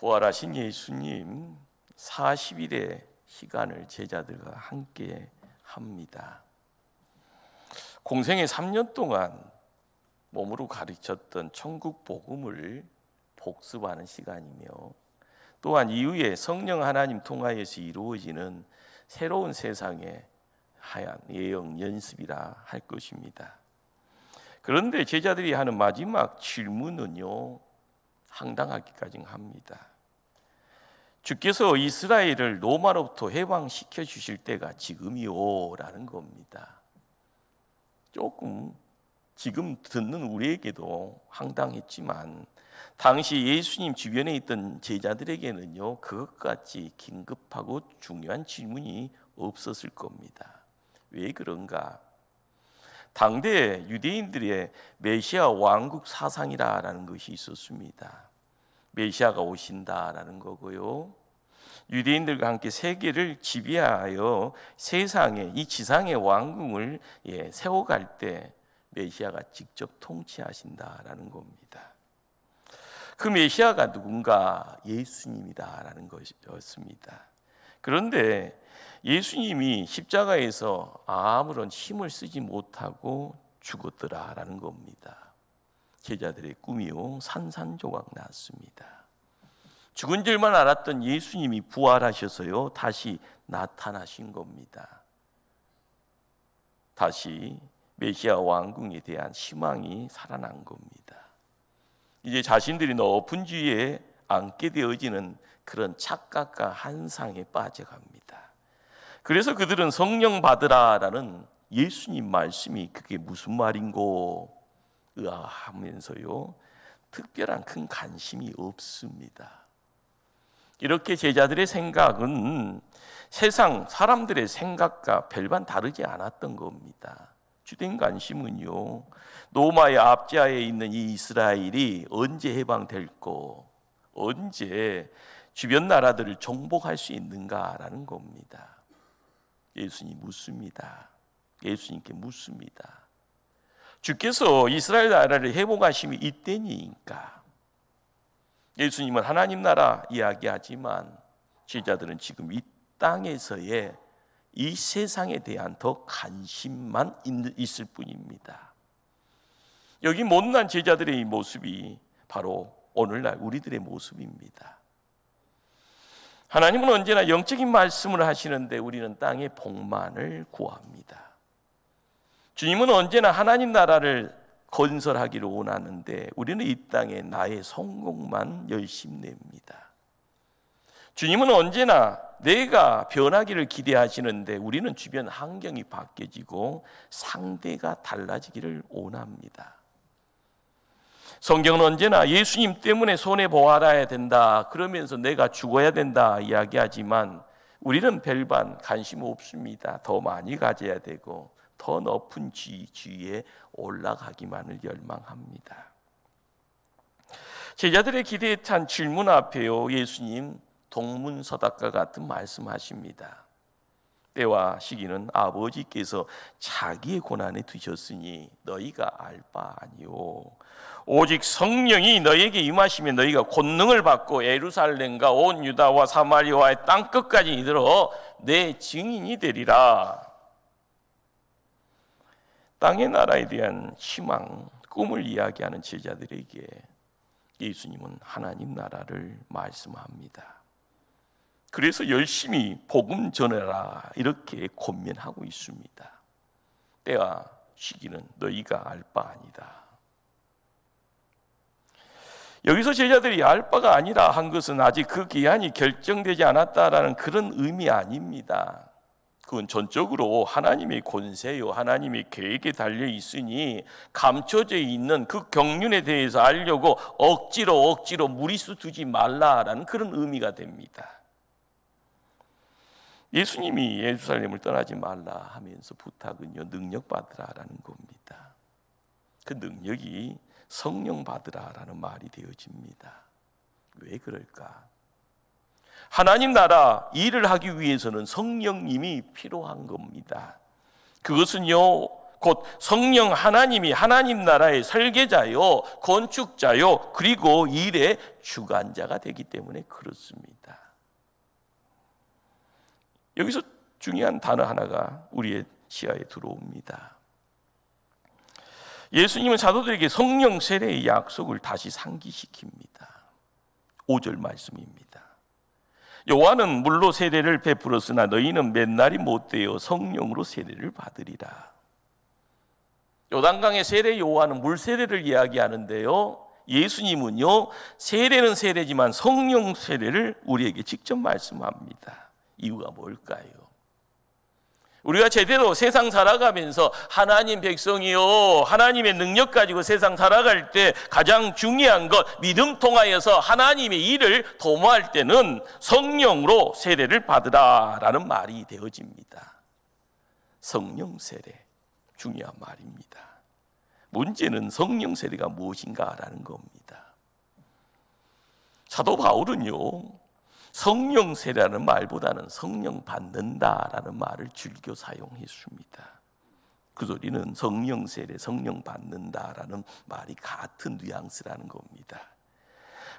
부활하신 예수님 40일의 시간을 제자들과 함께 합니다. 공생의 3년 동안 몸으로 가르쳤던 천국 복음을 복습하는 시간이며, 또한 이후에 성령 하나님 통하여서 이루어지는 새로운 세상의 하얀 예언 연습이라 할 것입니다. 그런데 제자들이 하는 마지막 질문은요, 황당하기까지 합니다. 주께서 이스라엘을 로마로부터 해방시켜 주실 때가 지금이요 라는 겁니다. 조금 지금 듣는 우리에게도 황당했지만 당시 예수님 주변에 있던 제자들에게는요, 그것같이 긴급하고 중요한 질문이 없었을 겁니다. 왜 그런가? 당대 유대인들의 메시아 왕국 사상이라는 것이 있었습니다. 메시아가 오신다라는 거고요, 유대인들과 함께 세계를 지배하여 세상에 이 지상의 왕국을 세워갈 때 메시아가 직접 통치하신다라는 겁니다. 그 메시아가 누군가? 예수님이다라는 것이었습니다. 그런데 예수님이 십자가에서 아무런 힘을 쓰지 못하고 죽었더라라는 겁니다. 제자들의 꿈이요, 산산조각 났습니다. 죽은 줄만 알았던 예수님이 부활하셔서요, 다시 나타나신 겁니다. 다시 메시아 왕궁에 대한 희망이 살아난 겁니다. 이제 자신들이 높은 지위에 앉게 되어지는 그런 착각과 한상에 빠져갑니다. 그래서 그들은 성령 받으라라는 예수님 말씀이 그게 무슨 말인고 의아하면서요, 특별한 큰 관심이 없습니다. 이렇게 제자들의 생각은 세상 사람들의 생각과 별반 다르지 않았던 겁니다. 주된 관심은요, 로마의 압제하에 있는 이 이스라엘이 언제 해방될고, 언제 주변 나라들을 정복할 수 있는가라는 겁니다. 예수님 묻습니다. 예수님께 묻습니다. 주께서 이스라엘 나라를 회복하심이 이때니까. 예수님은 하나님 나라 이야기하지만 제자들은 지금 이 땅에서의 이 세상에 대한 더 관심만 있을 뿐입니다. 여기 못난 제자들의 이 모습이 바로 오늘날 우리들의 모습입니다. 하나님은 언제나 영적인 말씀을 하시는데 우리는 땅의 복만을 구합니다. 주님은 언제나 하나님 나라를 건설하기를 원하는데 우리는 이 땅에 나의 성공만 열심냅니다. 주님은 언제나 내가 변하기를 기대하시는데 우리는 주변 환경이 바뀌어지고 상대가 달라지기를 원합니다. 성경은 언제나 예수님 때문에 손해보아야 된다, 그러면서 내가 죽어야 된다 이야기하지만 우리는 별반 관심 없습니다. 더 많이 가져야 되고 더 높은 지위에 올라가기만을 열망합니다. 제자들의 기대에 찬 질문 앞에요, 예수님 동문서답과 같은 말씀하십니다. 때와 시기는 아버지께서 자기의 고난에 두셨으니 너희가 알 바 아니오. 오직 성령이 너희에게 임하시면 너희가 권능을 받고 예루살렘과 온 유다와 사마리아의 땅 끝까지 이르러 내 증인이 되리라. 땅의 나라에 대한 희망, 꿈을 이야기하는 제자들에게 예수님은 하나님 나라를 말씀합니다. 그래서 열심히 복음 전해라 이렇게 권면하고 있습니다. 때와 시기는 너희가 알 바 아니다. 여기서 제자들이 알 바가 아니라 한 것은 아직 그 기한이 결정되지 않았다라는 그런 의미 아닙니다. 그건 전적으로 하나님의 권세요, 하나님의 계획에 달려 있으니 감춰져 있는 그 경륜에 대해서 알려고 억지로 무리수 두지 말라라는 그런 의미가 됩니다. 예수님이 예루살렘을 떠나지 말라 하면서 부탁은요, 능력 받으라라는 겁니다. 그 능력이 성령 받으라라는 말이 되어집니다. 왜 그럴까? 하나님 나라 일을 하기 위해서는 성령님이 필요한 겁니다. 그것은요, 곧 성령 하나님이 하나님 나라의 설계자요, 건축자요, 그리고 일의 주관자가 되기 때문에 그렇습니다. 여기서 중요한 단어 하나가 우리의 시야에 들어옵니다. 예수님은 사도들에게 성령 세례의 약속을 다시 상기시킵니다. 5절 말씀입니다. 요한은 물로 세례를 베풀었으나 너희는 맨날이 못되어 성령으로 세례를 받으리라. 요단강의 세례 요한은 물 세례를 이야기하는데요, 예수님은요, 세례는 세례지만 성령 세례를 우리에게 직접 말씀합니다. 이유가 뭘까요? 우리가 제대로 세상 살아가면서 하나님 백성이요, 하나님의 능력 가지고 세상 살아갈 때 가장 중요한 것, 믿음 통하여서 하나님의 일을 도모할 때는 성령으로 세례를 받으라라는 말이 되어집니다. 성령 세례, 중요한 말입니다. 문제는 성령 세례가 무엇인가라는 겁니다. 사도 바울은요, 성령 세례라는 말보다는 성령 받는다라는 말을 즐겨 사용했습니다. 그 소리는 성령 세례, 성령 받는다라는 말이 같은 뉘앙스라는 겁니다.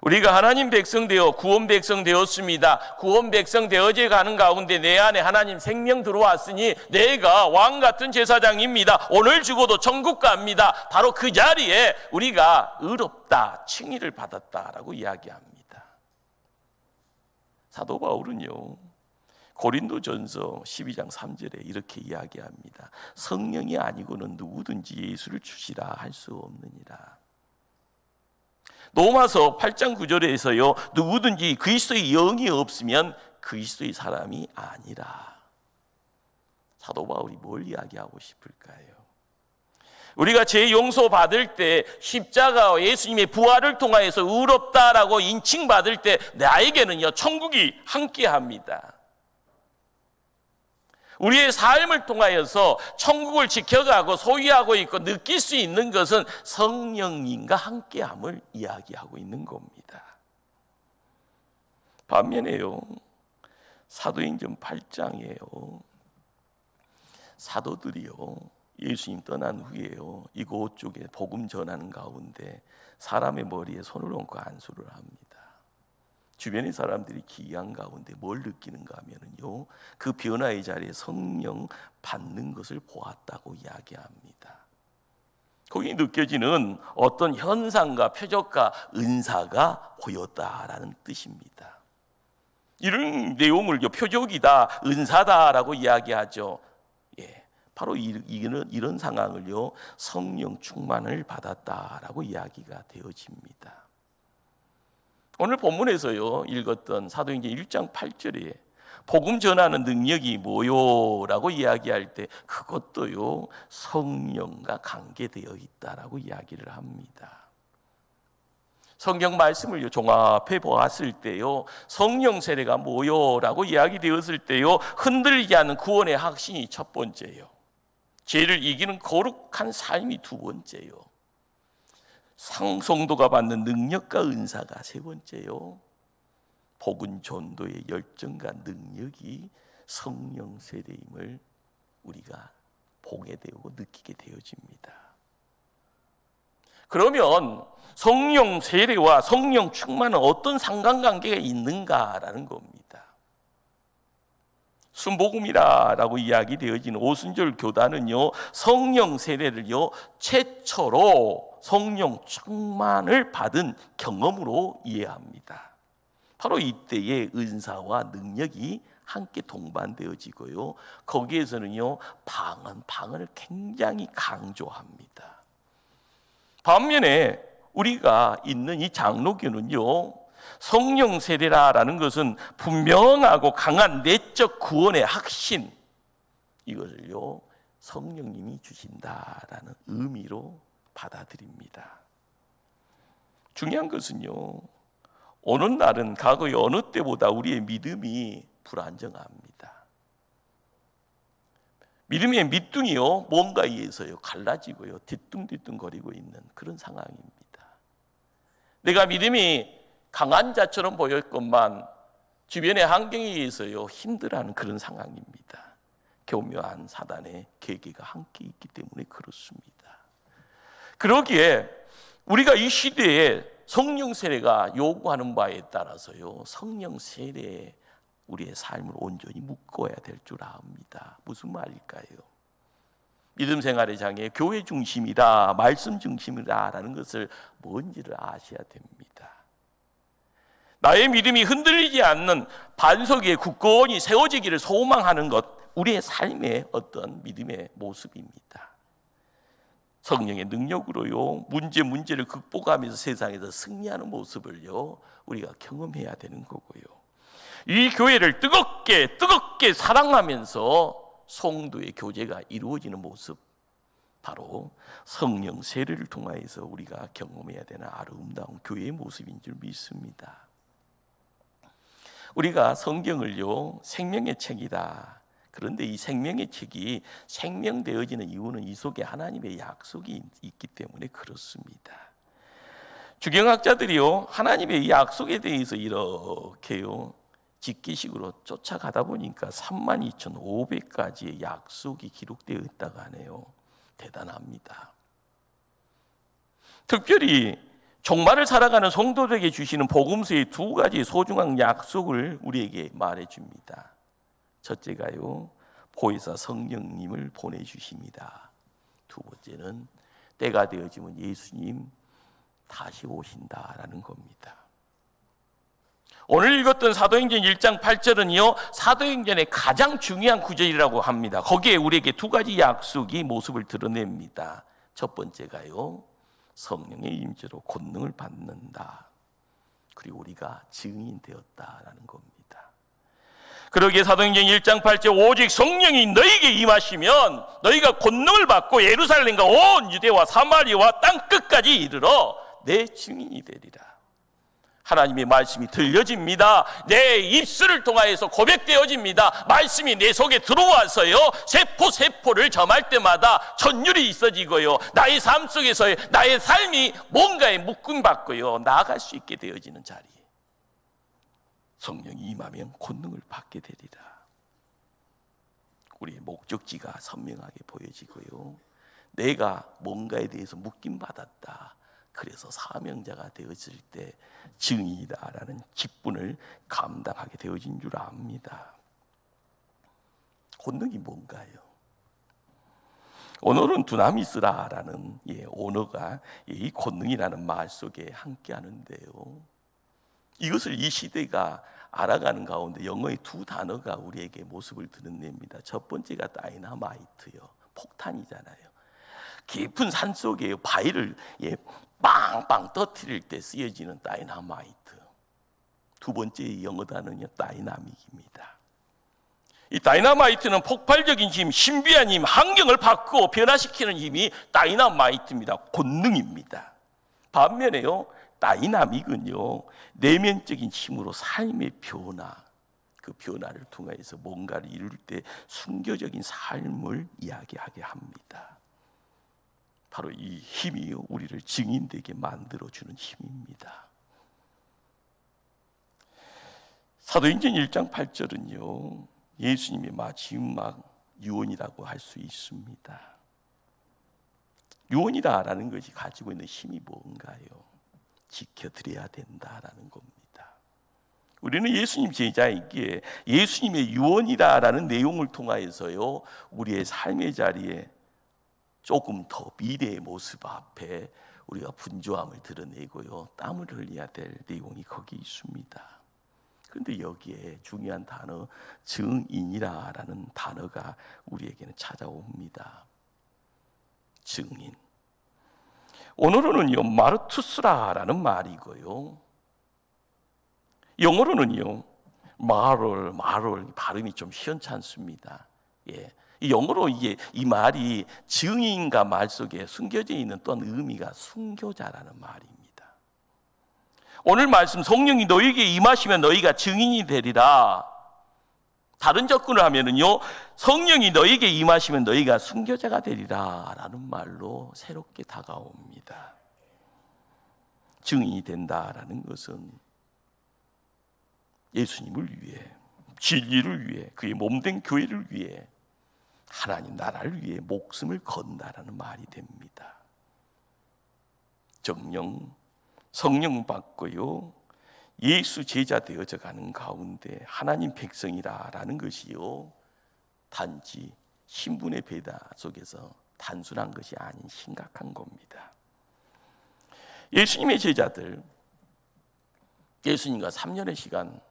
우리가 하나님 백성 되어 구원 백성 되었습니다. 구원 백성 되어져 가는 가운데 내 안에 하나님 생명 들어왔으니 내가 왕 같은 제사장입니다. 오늘 죽어도 천국 갑니다. 바로 그 자리에 우리가 의롭다, 칭의를 받았다라고 이야기합니다. 사도 바울은요, 고린도전서 12장 3절에 이렇게 이야기합니다. 성령이 아니고는 누구든지 예수를 주시라 할 수 없느니라. 로마서 8장 9절에서요, 누구든지 그리스도의 영이 없으면 그리스도의 사람이 아니라. 사도 바울이 뭘 이야기하고 싶을까요? 우리가 죄 용서 받을 때 십자가와 예수님의 부활을 통하여서 의롭다라고 인칭받을 때 나에게는요, 천국이 함께합니다. 우리의 삶을 통하여서 천국을 지켜가고 소유하고 있고 느낄 수 있는 것은 성령님과 함께함을 이야기하고 있는 겁니다. 반면에요, 사도행전 8장에요, 사도들이요, 예수님 떠난 후에요, 이곳 쪽에 복음 전하는 가운데 사람의 머리에 손을 얹고 안수를 합니다. 주변의 사람들이 기이한 가운데 뭘 느끼는가 하면요, 그 변화의 자리에 성령 받는 것을 보았다고 이야기합니다. 거기 느껴지는 어떤 현상과 표적과 은사가 보였다라는 뜻입니다. 이런 내용을 표적이다, 은사다라고 이야기하죠. 바로 이런 상황을요, 성령 충만을 받았다라고 이야기가 되어집니다. 오늘 본문에서요, 읽었던 사도행전 1장 8절에 복음 전하는 능력이 뭐요라고 이야기할 때 그것도요, 성령과 관계되어 있다라고 이야기를 합니다. 성경 말씀을 종합해 보았을 때요, 성령 세례가 뭐요라고 이야기되었을 때요, 흔들리지 않는 구원의 확신이 첫 번째요, 죄를 이기는 거룩한 삶이 두 번째요, 성도가 받는 능력과 은사가 세 번째요, 복음 전도의 열정과 능력이 성령 세례임을 우리가 보게 되고 느끼게 되어집니다. 그러면 성령 세례와 성령 충만은 어떤 상관관계가 있는가라는 겁니다. 순복음이라고 이야기되어지는 오순절 교단은요, 성령 세례를요, 최초로 성령 충만을 받은 경험으로 이해합니다. 바로 이때의 은사와 능력이 함께 동반되어지고요, 거기에서는요, 방언을 굉장히 강조합니다. 반면에 우리가 있는 이 장로교는요, 성령 세례라는 것은 분명하고 강한 내적 구원의 확신, 이것을요, 성령님이 주신다라는 의미로 받아들입니다. 중요한 것은요, 어느 날은 과거의 어느 때보다 우리의 믿음이 불안정합니다. 믿음의 밑둥이요, 뭔가에 의해서요, 갈라지고요, 뒤뚱뒤뚱거리고 있는 그런 상황입니다. 내가 믿음이 강한 자처럼 보였건만 주변의 환경에 의해서요, 힘들어하는 그런 상황입니다. 교묘한 사단의 계계가 함께 있기 때문에 그렇습니다. 그러기에 우리가 이 시대에 성령 세례가 요구하는 바에 따라서요, 성령 세례에 우리의 삶을 온전히 묶어야 될 줄 압니다. 무슨 말일까요? 믿음 생활의 장애, 교회 중심이다, 말씀 중심이다라는 것을 뭔지를 아셔야 됩니다. 나의 믿음이 흔들리지 않는 반석 위에 굳건히 세워지기를 소망하는 것, 우리의 삶의 어떤 믿음의 모습입니다. 성령의 능력으로요, 문제를 극복하면서 세상에서 승리하는 모습을요, 우리가 경험해야 되는 거고요. 이 교회를 뜨겁게 사랑하면서 성도의 교제가 이루어지는 모습, 바로 성령 세례를 통하여서 우리가 경험해야 되는 아름다운 교회의 모습인 줄 믿습니다. 우리가 성경을요, 생명의 책이다. 그런데 이 생명의 책이 생명되어지는 이유는 이 속에 하나님의 약속이 있기 때문에 그렇습니다. 주경학자들이요, 하나님의 이 약속에 대해서 이렇게요, 직계식으로 쫓아가다 보니까 32,500가지의 약속이 기록되어 있다고 하네요. 대단합니다. 특별히 종말을 살아가는 성도들에게 주시는 복음서의 두 가지 소중한 약속을 우리에게 말해줍니다. 첫째가요, 보혜사 성령님을 보내주십니다. 두 번째는 때가 되어지면 예수님 다시 오신다라는 겁니다. 오늘 읽었던 사도행전 1장 8절은요, 사도행전의 가장 중요한 구절이라고 합니다. 거기에 우리에게 두 가지 약속이 모습을 드러냅니다. 첫 번째가요, 성령의 임재로 권능을 받는다. 그리고 우리가 증인 되었다라는 겁니다. 그러기에 사도행전 1장 8절, 오직 성령이 너희에게 임하시면 너희가 권능을 받고 예루살렘과 온 유대와 사마리아와 땅 끝까지 이르러 내 증인이 되리라. 하나님의 말씀이 들려집니다. 내 입술을 통하여서 고백되어집니다. 말씀이 내 속에 들어와서요, 세포를 점할 때마다 전율이 있어지고요, 나의 삶 속에서의 나의 삶이 뭔가에 묶음받고요, 나아갈 수 있게 되어지는 자리. 성령이 임하면 권능을 받게 되리라. 우리의 목적지가 선명하게 보여지고요, 내가 뭔가에 대해서 묶임받았다, 그래서 사명자가 되어질 때 증인이다라는 직분을 감당하게 되어진 줄 압니다. 권능이 뭔가요? 오늘은 두나미스라라는 언어가 이 권능이라는 말 속에 함께 하는데요, 이것을 이 시대가 알아가는 가운데 영어의 두 단어가 우리에게 모습을 드러냅니다. 첫 번째가 다이나마이트요, 폭탄이잖아요. 깊은 산 속에 바위를 빵빵 터뜨릴 때 쓰여지는 다이나마이트. 두 번째 영어 단어는 다이나믹입니다. 이 다이나마이트는 폭발적인 힘, 신비한 힘, 환경을 바꾸어 변화시키는 힘이 다이나마이트입니다. 권능입니다. 반면에요, 다이나믹은요, 내면적인 힘으로 삶의 변화, 그 변화를 통해서 뭔가를 이룰 때 순교적인 삶을 이야기하게 합니다. 바로 이 힘이 우리를 증인되게 만들어주는 힘입니다. 사도행전 1장 8절은요, 예수님의 마지막 유언이라고 할 수 있습니다. 유언이다라는 것이 가지고 있는 힘이 뭔가요? 지켜드려야 된다라는 겁니다. 우리는 예수님 제자이기에 예수님의 유언이다라는 내용을 통하여서요, 우리의 삶의 자리에 조금 더 미래의 모습 앞에 우리가 분주함을 드러내고요, 땀을 흘려야 될 내용이 거기 있습니다. 그런데 여기에 중요한 단어 증인이라는 단어가 우리에게는 찾아옵니다. 증인. 오늘은요, 마르투스라라는 말이고요, 영어로는요, 마롤 발음이 좀 시원찮습니다. 이 영어로 이 말이 증인과 말 속에 숨겨져 있는 또 의미가 순교자라는 말입니다. 오늘 말씀, 성령이 너희에게 임하시면 너희가 증인이 되리라. 다른 접근을 하면은요, 성령이 너희에게 임하시면 너희가 순교자가 되리라라는 말로 새롭게 다가옵니다. 증인이 된다라는 것은 예수님을 위해, 진리를 위해, 그의 몸된 교회를 위해 하나님 나라를 위해 목숨을 건다라는 말이 됩니다. 정령 성령 받고요, 예수 제자 되어져 가는 가운데 하나님 백성이라는 것이요, 단지 신분의 배다 속에서 단순한 것이 아닌 심각한 겁니다. 예수님의 제자들, 예수님과 3년의 시간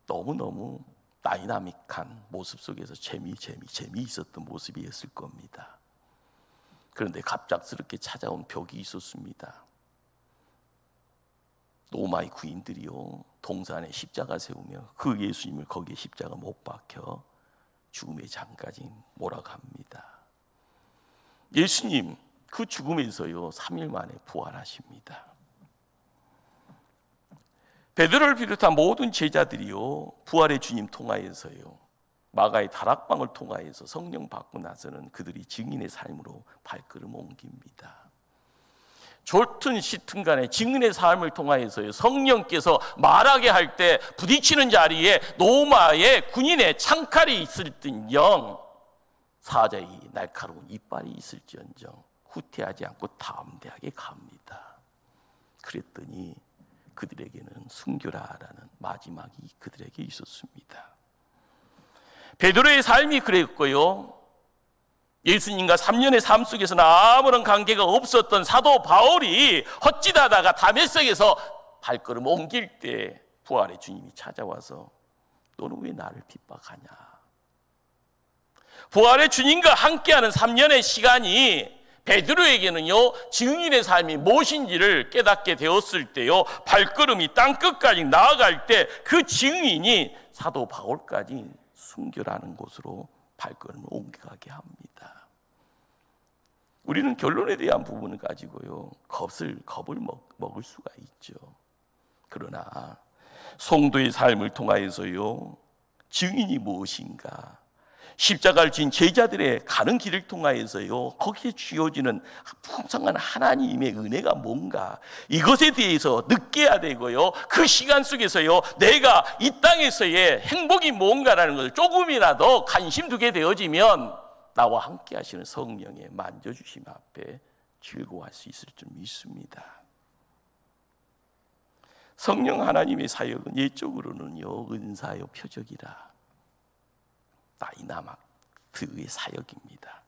너무너무 다이나믹한 모습 속에서 재미있었던 모습이었을 겁니다. 그런데 갑작스럽게 찾아온 벽이 있었습니다. 로마의 군인들이요, 동산에 십자가 세우며 그 예수님을 거기에 십자가 못 박혀 죽음의 장까지 몰아갑니다. 예수님 그 죽음에서요 3일 만에 부활하십니다. 베드로를 비롯한 모든 제자들이요 부활의 주님 통하여서요 마가의 다락방을 통하여서 성령 받고 나서는 그들이 증인의 삶으로 발걸음 옮깁니다. 좋든 싫든 간에 증인의 삶을 통하여서요 성령께서 말하게 할 때 부딪히는 자리에 로마의 군인의 창칼이 있을진정 사자의 날카로운 이빨이 있을지언정 후퇴하지 않고 담대하게 갑니다. 그랬더니 그들에게는 순교라라는 마지막이 그들에게 있었습니다. 베드로의 삶이 그랬고요, 예수님과 3년의 삶 속에서는 아무런 관계가 없었던 사도 바울이 헛짓하다가 다메섹에서 발걸음 옮길 때 부활의 주님이 찾아와서 너는 왜 나를 핍박하냐. 부활의 주님과 함께하는 3년의 시간이 베드로에게는요 증인의 삶이 무엇인지를 깨닫게 되었을 때요 발걸음이 땅끝까지 나아갈 때 그 증인이 사도 바울까지 순교라는 곳으로 발걸음을 옮겨가게 합니다. 우리는 결론에 대한 부분을 가지고요 겁을 먹을 수가 있죠. 그러나 성도의 삶을 통하여서요 증인이 무엇인가, 십자가를 진 제자들의 가는 길을 통하여서요 거기에 주어지는 풍성한 하나님의 은혜가 뭔가, 이것에 대해서 느껴야 되고요 그 시간 속에서요 내가 이 땅에서의 행복이 뭔가라는 것을 조금이라도 관심 두게 되어지면 나와 함께 하시는 성령의 만져주심 앞에 즐거워할 수 있을 줄 믿습니다. 성령 하나님의 사역은 예적으로는요 은사요 표적이라 다이나마트의 사역입니다.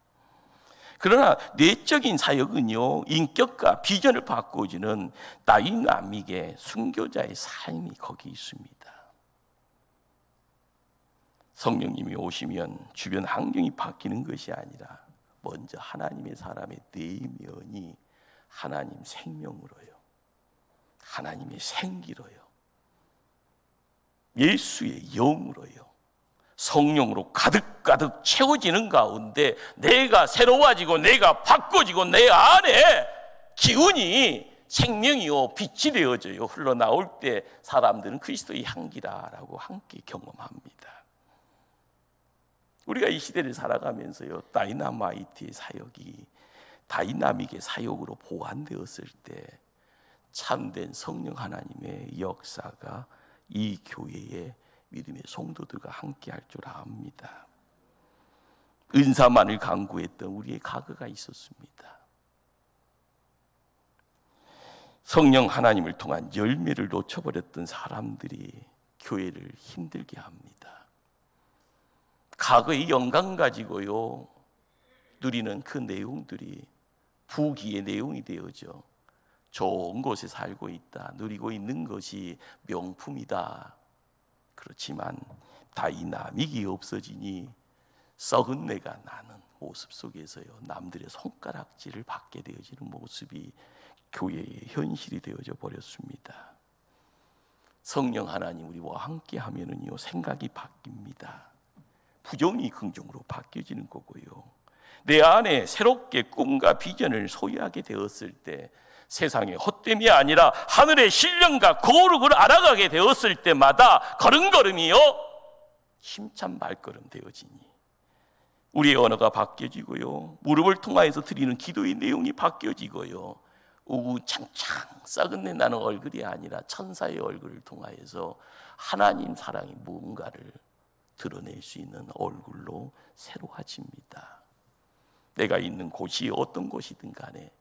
그러나 내적인 사역은요 인격과 비전을 바꿔주는 다이나믹의 순교자의 삶이 거기 있습니다. 성령님이 오시면 주변 환경이 바뀌는 것이 아니라 먼저 하나님의 사람의 내면이 하나님 생명으로요, 하나님의 생기로요, 예수의 영으로요 성령으로 가득가득 채워지는 가운데 내가 새로워지고 내가 바꿔지고 내 안에 기운이 생명이요 빛이 되어져요 흘러나올 때 사람들은 그리스도의 향기라라고 함께 경험합니다. 우리가 이 시대를 살아가면서요 다이나마이트의 사역이 다이나믹의 사역으로 보완되었을 때 참된 성령 하나님의 역사가 이 교회의 믿음의 성도들과 함께 할 줄 압니다. 은사만을 간구했던 우리의 과거가 있었습니다. 성령 하나님을 통한 열매를 놓쳐버렸던 사람들이 교회를 힘들게 합니다. 과거의 영광 가지고요 누리는 그 내용들이 부귀의 내용이 되어져 좋은 곳에 살고 있다, 누리고 있는 것이 명품이다. 그렇지만 다이나믹이 없어지니 썩은 내가 나는 모습 속에서요 남들의 손가락질을 받게 되어지는 모습이 교회의 현실이 되어져 버렸습니다. 성령 하나님 우리와 함께 하면은요 생각이 바뀝니다. 부정이 긍정으로 바뀌어지는 거고요 내 안에 새롭게 꿈과 비전을 소유하게 되었을 때 세상의 헛됨이 아니라 하늘의 신령과 거룩을 알아가게 되었을 때마다 걸음걸음이요 힘찬 발걸음 되어지니 우리의 언어가 바뀌어지고요 무릎을 통하여서 드리는 기도의 내용이 바뀌어지고요 우창창 썩은 내 나는 얼굴이 아니라 천사의 얼굴을 통하여서 하나님 사랑이 뭔가를 드러낼 수 있는 얼굴로 새로워집니다. 내가 있는 곳이 어떤 곳이든 간에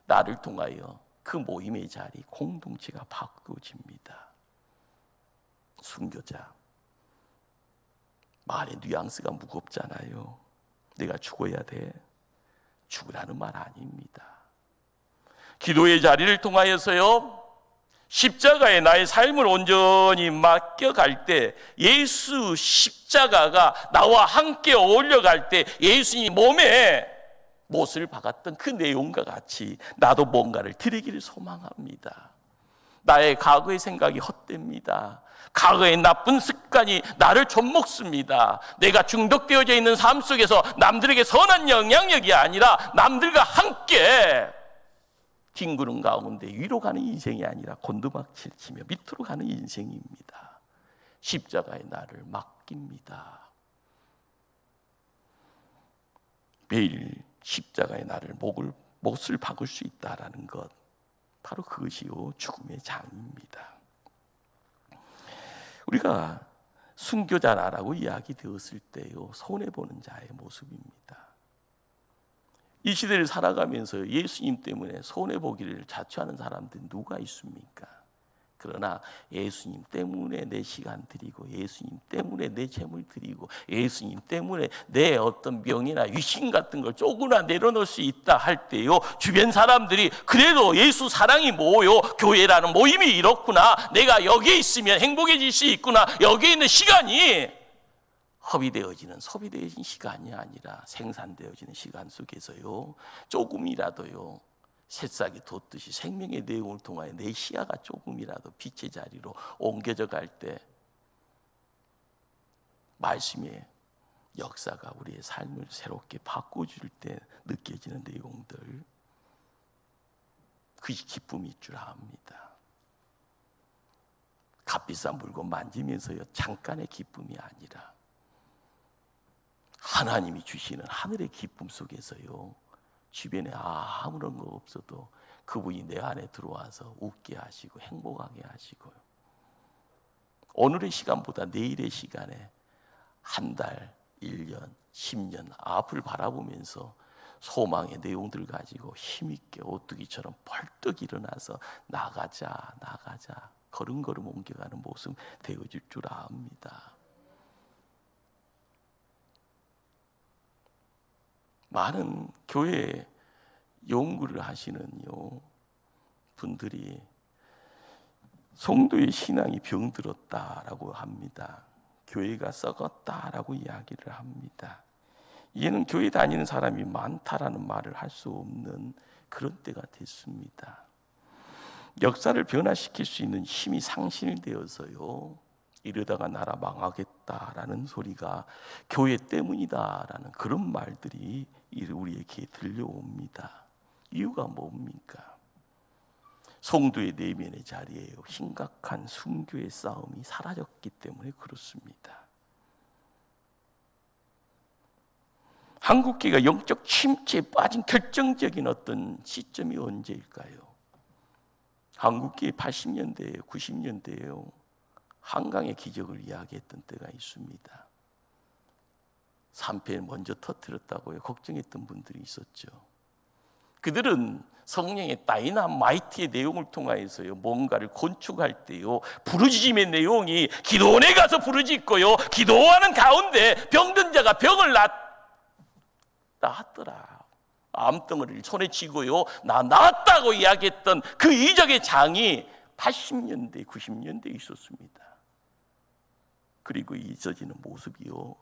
나를 통하여 그 모임의 자리, 공동체가 바꾸어집니다. 순교자, 말의 뉘앙스가 무겁잖아요. 내가 죽어야 돼. 죽으라는 말 아닙니다. 기도의 자리를 통하여서요, 십자가에 나의 삶을 온전히 맡겨갈 때, 예수 십자가가 나와 함께 어울려갈 때 예수님 몸에 못을 박았던 그 내용과 같이 나도 뭔가를 드리기를 소망합니다. 나의 과거의 생각이 헛됩니다. 과거의 나쁜 습관이 나를 좀먹습니다. 내가 중독되어져 있는 삶 속에서 남들에게 선한 영향력이 아니라 남들과 함께 뒹구는 가운데 위로 가는 인생이 아니라 곤두박질 치며 밑으로 가는 인생입니다. 십자가에 나를 맡깁니다. 매일 십자가에 나를 못을 박을 수 있다라는 것, 바로 그것이요 죽음의 장입니다. 우리가 순교자라고 이야기되었을 때요, 손해보는 자의 모습입니다. 이 시대를 살아가면서 예수님 때문에 손해보기를 자처하는 사람들이 누가 있습니까? 그러나 예수님 때문에 내 시간 드리고, 예수님 때문에 내 재물 드리고, 예수님 때문에 내 어떤 명예나 위신 같은 걸 조금이나 내려놓을 수 있다 할 때요, 주변 사람들이 그래도 예수 사랑이 뭐요? 교회라는 모임이 이렇구나, 내가 여기에 있으면 행복해질 수 있구나, 여기에 있는 시간이 허비되어지는, 소비되어진 시간이 아니라 생산되어지는 시간 속에서요, 조금이라도요 새싹이 돋듯이 생명의 내용을 통하여 내 시야가 조금이라도 빛의 자리로 옮겨져 갈 때, 말씀의 역사가 우리의 삶을 새롭게 바꿔줄 때 느껴지는 내용들, 그것이 기쁨일 줄 압니다. 값비싼 물건 만지면서요 잠깐의 기쁨이 아니라 하나님이 주시는 하늘의 기쁨 속에서요, 주변에 아무런 거 없어도 그분이 내 안에 들어와서 웃게 하시고 행복하게 하시고요, 오늘의 시간보다 내일의 시간에 한 달, 1년, 10년 앞을 바라보면서 소망의 내용들 가지고 힘있게 오뚜기처럼 벌떡 일어나서 나가자 걸음걸음 옮겨가는 모습 되어질 줄 압니다. 많은 교회 연구를 하시는 분들이 성도의 신앙이 병들었다라고 합니다. 교회가 썩었다라고 이야기를 합니다. 이제는 교회 다니는 사람이 많다라는 말을 할 수 없는 그런 때가 됐습니다. 역사를 변화시킬 수 있는 힘이 상실되어서요, 이러다가 나라 망하겠다라는 소리가 교회 때문이다라는 그런 말들이 우리에게 들려옵니다. 이유가 뭡니까? 성도의 내면의 자리에요, 심각한 순교의 싸움이 사라졌기 때문에 그렇습니다. 한국교회가 영적 침체에 빠진 결정적인 어떤 시점이 언제일까요? 한국교회 80년대에요, 90년대에요, 한강의 기적을 이야기했던 때가 있습니다. 산패를 먼저 터뜨렸다고요 걱정했던 분들이 있었죠. 그들은 성령의 다이나마이트의 내용을 통하여서요, 뭔가를 건축할 때요, 부르짖음의 내용이 기도원에 가서 부르짖고요, 기도하는 가운데 병든 자가 병을 나았더라, 암덩어리를 손에 쥐고요, 나 나았다고 이야기했던 그 이적의 장이 80년대, 90년대에 있었습니다. 그리고 잊어지는 모습이요,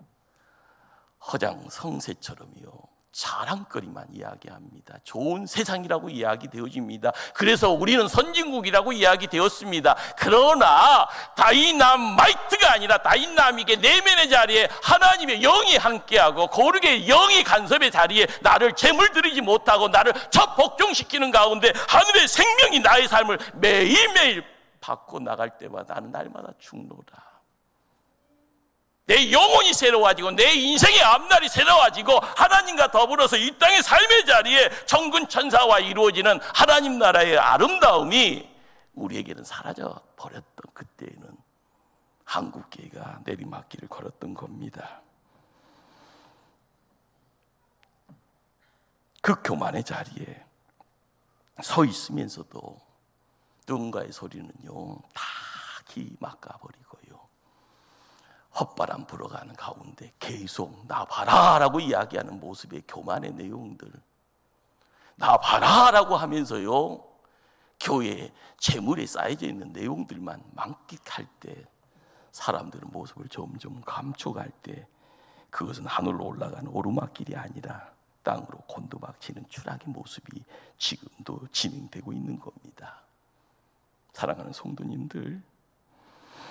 허장성세처럼요 자랑거리만 이야기합니다. 좋은 세상이라고 이야기되어집니다. 그래서 우리는 선진국이라고 이야기되었습니다. 그러나 다이나마이트가 아니라 다이나믹의 내면의 자리에 하나님의 영이 함께하고, 거룩의 영이 간섭의 자리에 나를 재물들이지 못하고 나를 적복종시키는 가운데 하늘의 생명이 나의 삶을 매일매일 바꿔 나갈 때마다 나는 날마다 죽노라. 내 영혼이 새로워지고 내 인생의 앞날이 새로워지고 하나님과 더불어서 이 땅의 삶의 자리에 천군 천사와 이루어지는 하나님 나라의 아름다움이 우리에게는 사라져 버렸던 그때에는 한국교회가 내리막길을 걸었던 겁니다. 그 교만의 자리에 서 있으면서도 누군가의 소리는요 다 귀 막아버리고요, 헛바람 불어가는 가운데 계속 나 봐라 라고 이야기하는 모습의 교만의 내용들, 나 봐라 라고 하면서요 교회에 재물에 쌓여져 있는 내용들만 만끽할 때, 사람들은 모습을 점점 감춰갈 때 그것은 하늘로 올라가는 오르막길이 아니라 땅으로 곤두박치는 추락의 모습이 지금도 진행되고 있는 겁니다. 사랑하는 성도님들,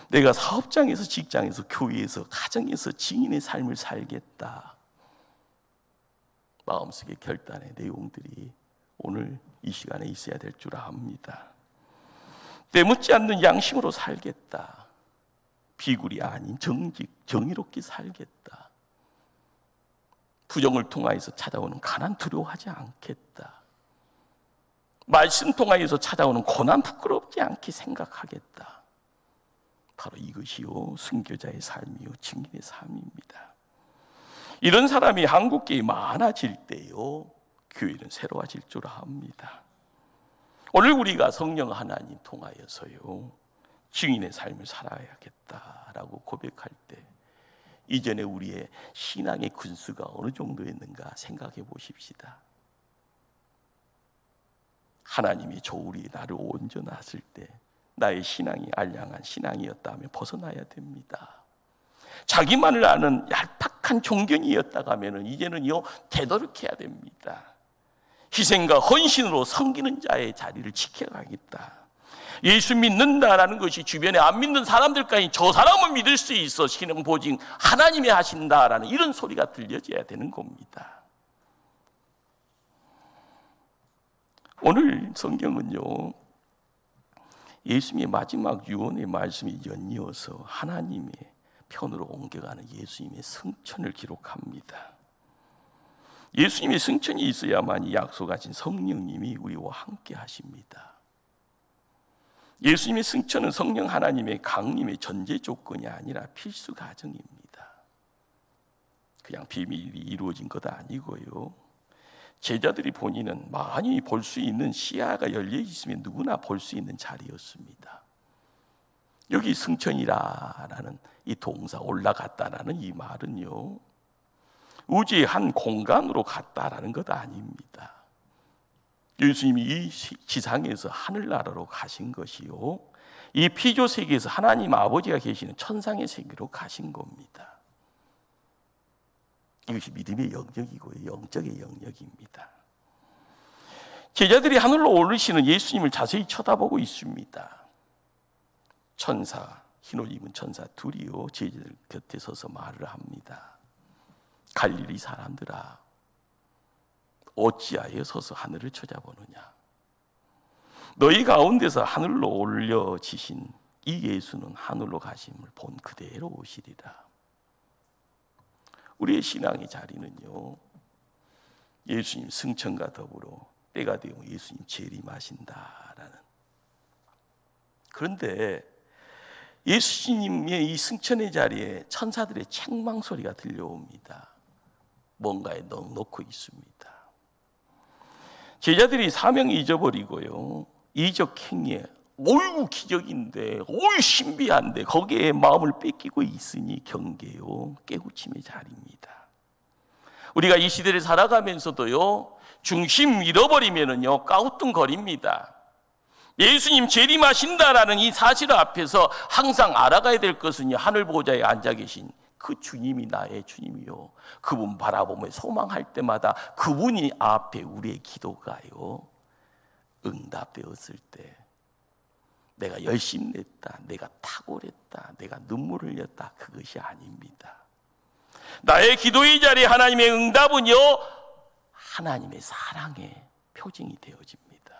내가 사업장에서, 직장에서, 교회에서, 가정에서 증인의 삶을 살겠다, 마음속의 결단의 내용들이 오늘 이 시간에 있어야 될 줄 압니다. 때묻지 않는 양심으로 살겠다, 비굴이 아닌 정직, 정의롭게 살겠다, 부정을 통하여서 찾아오는 가난 두려워하지 않겠다, 말씀 통하여서 찾아오는 고난 부끄럽지 않게 생각하겠다. 바로 이것이요 순교자의 삶이요 증인의 삶입니다. 이런 사람이 한국교회에 많아질 때요 교회는 새로워질 줄 압니다. 오늘 우리가 성령 하나님 통하여서요 증인의 삶을 살아야겠다라고 고백할 때, 이전에 우리의 신앙의 군수가 어느 정도였는가 생각해 보십시다. 하나님이 조울이 나를 온전하실 때 나의 신앙이 알량한 신앙이었다면 벗어나야 됩니다. 자기만을 아는 얄팍한 종견이었다가 하면 이제는요 되도록해야 됩니다. 희생과 헌신으로 섬기는 자의 자리를 지켜가겠다. 예수 믿는다라는 것이 주변에 안 믿는 사람들까지 저 사람을 믿을 수 있어 신은 보증 하나님이 하신다라는 이런 소리가 들려져야 되는 겁니다. 오늘 성경은요 예수님의 마지막 유언의 말씀이 연이어서 하나님의 편으로 옮겨가는 예수님의 승천을 기록합니다. 예수님의 승천이 있어야만 약속하신 성령님이 우리와 함께 하십니다. 예수님의 승천은 성령 하나님의 강림의 전제 조건이 아니라 필수 과정입니다. 그냥 비밀이 이루어진 것 아니고요, 제자들이 본인은 많이 볼 수 있는 시야가 열려 있으면 누구나 볼 수 있는 자리였습니다. 여기 승천이라는 이 동사, 올라갔다라는 이 말은요 우주의 한 공간으로 갔다라는 것 아닙니다. 예수님이 이 지상에서 하늘나라로 가신 것이요 이 피조 세계에서 하나님 아버지가 계시는 천상의 세계로 가신 겁니다. 이것이 믿음의 영역이고요 영적의 영역입니다. 제자들이 하늘로 오르시는 예수님을 자세히 쳐다보고 있습니다. 천사, 흰옷 입은 천사 둘이요 제자들 곁에 서서 말을 합니다. 갈릴리 사람들아, 어찌하여 서서 하늘을 쳐다보느냐. 너희 가운데서 하늘로 올려지신 이 예수는 하늘로 가심을 본 그대로 오시리라. 우리의 신앙의 자리는요 예수님 승천과 더불어 때가 되면 예수님 재림하신다라는, 그런데 예수님의 이 승천의 자리에 천사들의 책망 소리가 들려옵니다. 뭔가에 넉넉히 있습니다. 제자들이 사명 잊어버리고요 이적 행위에 어이구 기적인데 어이 신비한데 거기에 마음을 뺏기고 있으니 경계요 깨우침의 자리입니다. 우리가 이 시대를 살아가면서도요 중심 잃어버리면은요 까우뚱거립니다. 예수님 재림하신다라는 이 사실 앞에서 항상 알아가야 될 것은요 하늘 보좌에 앉아 계신 그 주님이 나의 주님이요, 그분 바라보며 소망할 때마다 그분이 앞에 우리의 기도가요 응답되었을 때 내가 열심히 냈다, 내가 탁월했다, 내가 눈물을 흘렸다, 그것이 아닙니다. 나의 기도의 자리에 하나님의 응답은요 하나님의 사랑의 표징이 되어집니다.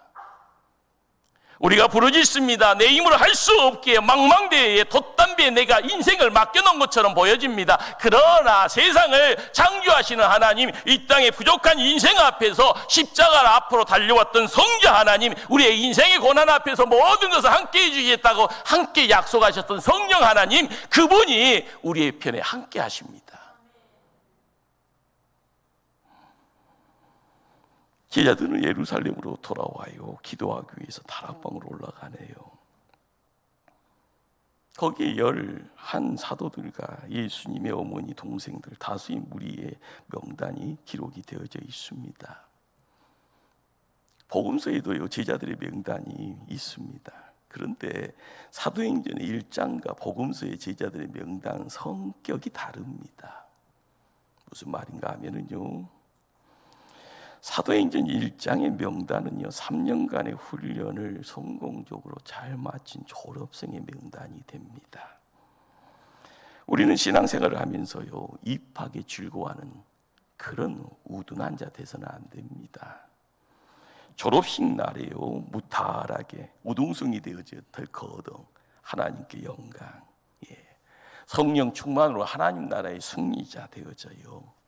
우리가 부르짖습니다. 내 힘으로 할 수 없기에 망망대해에 돛담배에 내가 인생을 맡겨놓은 것처럼 보여집니다. 그러나 세상을 창조하시는 하나님, 이 땅의 부족한 인생 앞에서 십자가를 앞으로 달려왔던 성자 하나님, 우리의 인생의 고난 앞에서 모든 것을 함께 해주시겠다고 함께 약속하셨던 성령 하나님, 그분이 우리의 편에 함께 하십니다. 제자들은 예루살렘으로 돌아와요. 기도하기 위해서 다락방으로 올라가네요. 거기에 11 사도들과 예수님의 어머니, 동생들 다수의 무리의 명단이 기록이 되어져 있습니다. 복음서에도요, 제자들의 명단이 있습니다. 그런데 사도행전 1장과 복음서의 제자들의 명단 성격이 다릅니다. 무슨 말인가 하면은요, 사도행전 1장의 명단은요, 3년간의 훈련을 성공적으로 잘 마친 졸업생의 명단이 됩니다. 우리는 신앙생활을 하면서요, 입학에 즐거워하는 그런 우둔한 자 돼서는 안 됩니다. 졸업식 날에요, 무탈하게 우등승이 되어져 덜커덩 하나님께 영광, 성령 충만으로 하나님 나라의 승리자 되어져요.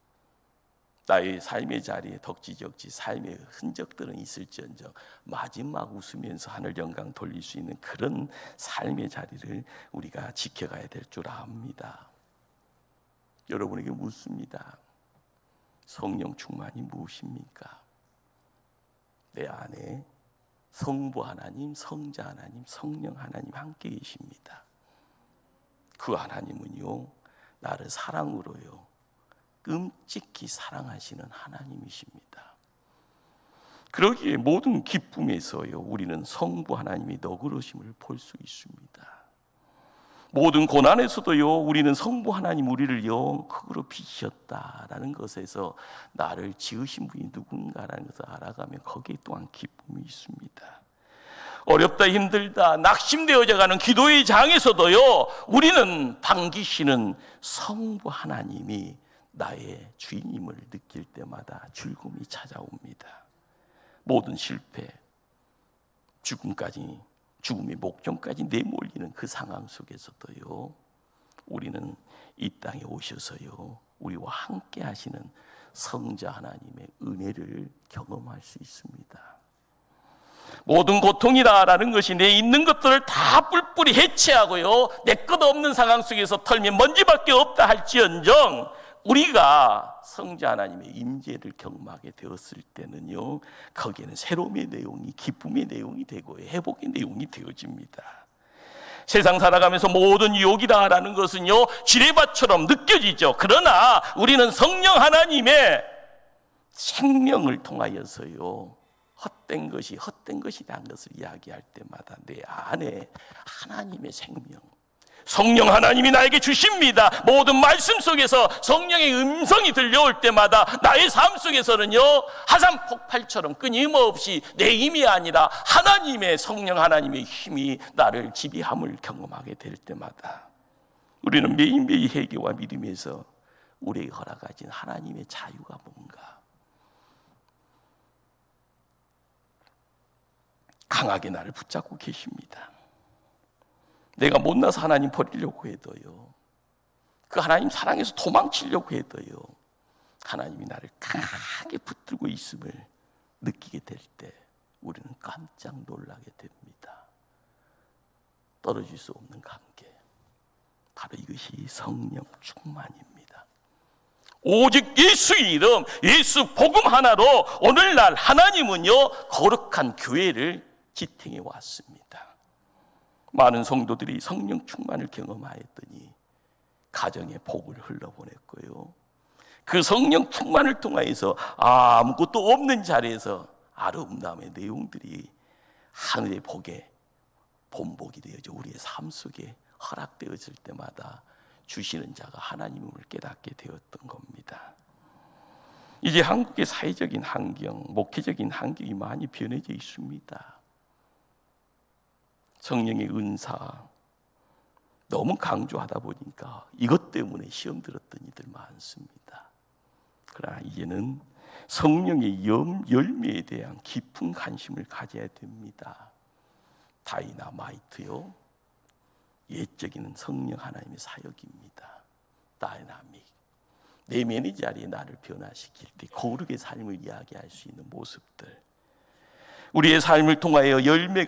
나의 삶의 자리에 덕지적지 삶의 흔적들은 있을지언정 마지막 웃으면서 하늘 영광 돌릴 수 있는 그런 삶의 자리를 우리가 지켜가야 될 줄 압니다. 여러분에게 묻습니다. 성령 충만이 무엇입니까? 내 안에 성부 하나님, 성자 하나님, 성령 하나님 함께 계십니다. 그 하나님은요, 나를 사랑으로요, 끔찍히 사랑하시는 하나님이십니다. 그러기에 모든 기쁨에서요, 우리는 성부 하나님의 너그러심을 볼 수 있습니다. 모든 고난에서도요, 우리는 성부 하나님 우리를 영크로 빚으셨다라는 것에서 나를 지으신 분이 누군가라는 것을 알아가면 거기에 또한 기쁨이 있습니다. 어렵다 힘들다 낙심되어져 가는 기도의 장에서도요, 우리는 반기시는 성부 하나님이 나의 주인임을 느낄 때마다 즐거움이 찾아옵니다. 모든 실패, 죽음의 목전까지 내몰리는 그 상황 속에서도요, 우리는 이 땅에 오셔서요, 우리와 함께 하시는 성자 하나님의 은혜를 경험할 수 있습니다. 모든 고통이다라는 것이 내 있는 것들을 다 뿔뿔이 해체하고요, 내 것 없는 상황 속에서 털면 먼지밖에 없다 할지언정 우리가 성자 하나님의 임재를 경험하게 되었을 때는요, 거기에는 새로움의 내용이 기쁨의 내용이 되고 회복의 내용이 되어집니다. 세상 살아가면서 모든 유혹이다라는 것은요, 지뢰밭처럼 느껴지죠. 그러나 우리는 성령 하나님의 생명을 통하여서요, 헛된 것이라는 것을 이야기할 때마다 내 안에 하나님의 생명, 성령 하나님이 나에게 주십니다. 모든 말씀 속에서 성령의 음성이 들려올 때마다 나의 삶 속에서는요, 화산 폭발처럼 끊임없이 내 힘이 아니라 하나님의 성령 하나님의 힘이 나를 지배함을 경험하게 될 때마다 우리는 매일매일 회개와 믿음에서 우리에게 허락하신 하나님의 자유가 뭔가 강하게 나를 붙잡고 계십니다. 내가 못나서 하나님 버리려고 해도요, 그 하나님 사랑에서 도망치려고 해도요, 하나님이 나를 강하게 붙들고 있음을 느끼게 될 때 우리는 깜짝 놀라게 됩니다. 떨어질 수 없는 관계, 바로 이것이 성령 충만입니다. 오직 예수의 이름, 예수 복음 하나로 오늘날 하나님은요, 거룩한 교회를 지탱해 왔습니다. 많은 성도들이 성령 충만을 경험하였더니 가정에 복을 흘러보냈고요, 그 성령 충만을 통하여서 아무것도 없는 자리에서 아름다움의 내용들이 하늘의 복에 본복이 되어져 우리의 삶 속에 허락되어질 때마다 주시는 자가 하나님을 깨닫게 되었던 겁니다. 이제 한국의 사회적인 환경, 목회적인 환경이 많이 변해져 있습니다. 성령의 은사 너무 강조하다 보니까 이것 때문에 시험 들었던 이들 많습니다. 그러나 이제는 성령의 열매에 대한 깊은 관심을 가져야 됩니다. 다이나마이트요, 옛적인 성령 하나님의 사역입니다. 다이나믹, 내면의 자리에 나를 변화시킬 때 거룩의 삶을 이야기할 수 있는 모습들, 우리의 삶을 통하여 열매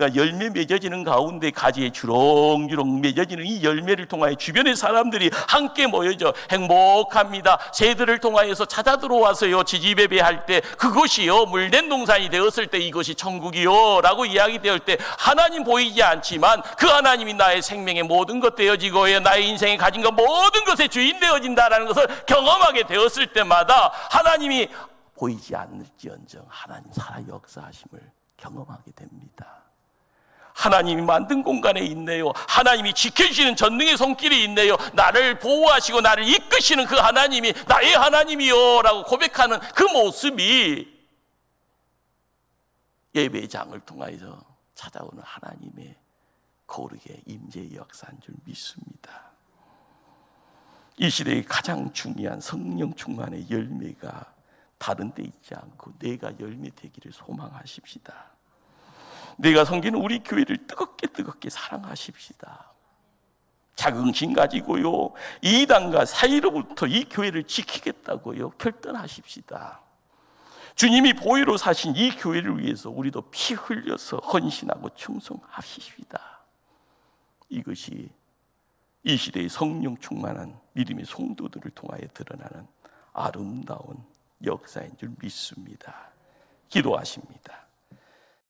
맺어지는 가운데 가지에 주렁주렁 맺어지는 이 열매를 통하여 주변의 사람들이 함께 모여져 행복합니다. 새들을 통하여서 찾아 들어와서요, 지지배배할 때 그것이요 물된 동산이 되었을 때 이것이 천국이요 라고 이야기되었을 때, 하나님 보이지 않지만 그 하나님이 나의 생명의 모든 것 되어지고 나의 인생에 가진 것 모든 것의 주인 되어진다라는 것을 경험하게 되었을 때마다 하나님이 보이지 않을지언정 하나님 살아 역사하심을 경험하게 됩니다. 하나님이 만든 공간에 있네요. 하나님이 지켜주시는 전능의 손길이 있네요. 나를 보호하시고 나를 이끄시는 그 하나님이 나의 하나님이요 라고 고백하는 그 모습이 예배장을 통하여서 찾아오는 하나님의 거룩의 임재의 역사인 줄 믿습니다. 이 시대의 가장 중요한 성령 충만의 열매가 다른 데 있지 않고 내가 열매 되기를 소망하십시다. 내가 섬기는 우리 교회를 뜨겁게 사랑하십시다. 자긍심 가지고요, 이단과 사이로부터 이 교회를 지키겠다고요 결단하십시다. 주님이 보혈로 사신 이 교회를 위해서 우리도 피 흘려서 헌신하고 충성하십시다. 이것이 이 시대의 성령 충만한 믿음의 성도들을 통하여 드러나는 아름다운 역사인 줄 믿습니다. 기도하십니다.